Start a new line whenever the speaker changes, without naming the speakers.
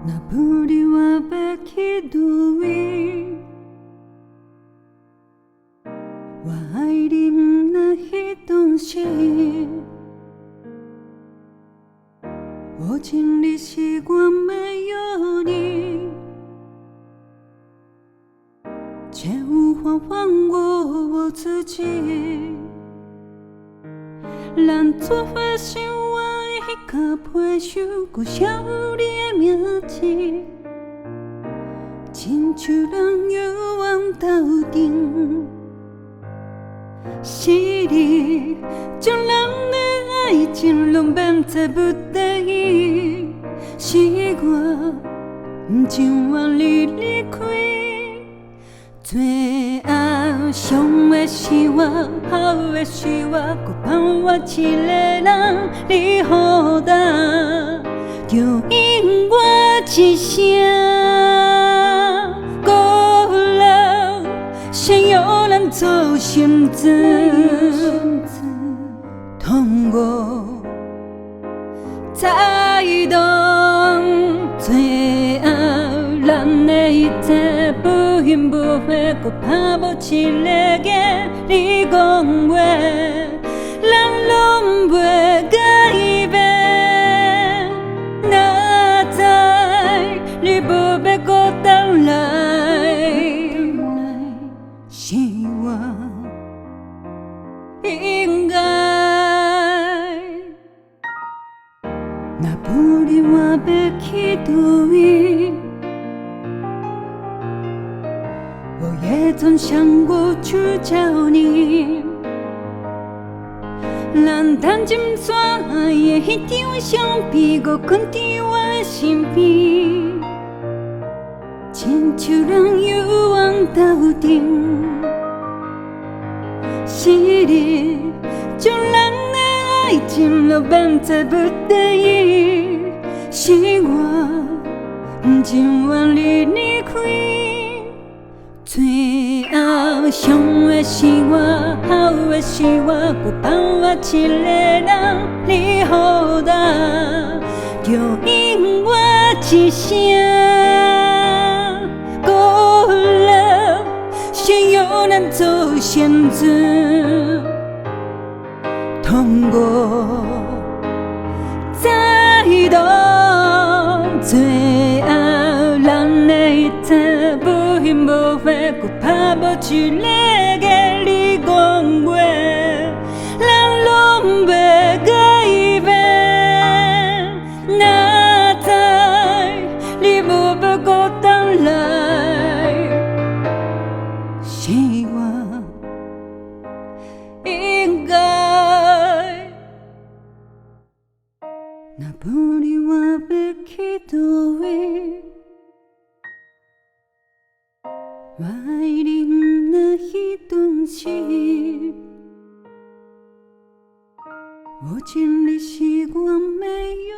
那不离我被气度位，我爱你那一东西，我尽力习惯没有你，却无法放过我自己。咱做伙生活的那个陪手，搁写有你的名字，亲像人有往斗阵。是你将人的爱情拢变做不得已，是我不情愿你离开。最后伤的是我，好的是我，搁放我一个人你孤单，就因我一声孤人，先由咱做绳子，痛过才懂，最后咱的一切不因不悔，搁打无一个结。你讲话，咱拢袂改变。哪知你不要孤单来，是我应该。若不离我要去叨位，我也曾想过去找你。咱谈情说爱的那张相片，搁放在我身边，亲像人有往斗阵。是你将咱的爱情都变做不得已，是我不情愿你离开。最后伤的是我，好的是我，搁放我一个人你孤单，就因我一声孤人，先由咱做绳子，痛过才懂，最后咱的一切不因不悔，搁打无一个结。你讲话，咱拢袂改变。哪知你无要孤单来，是我应该。若不离我要去叨位，我爱你那一顿时，我尽力习惯没有。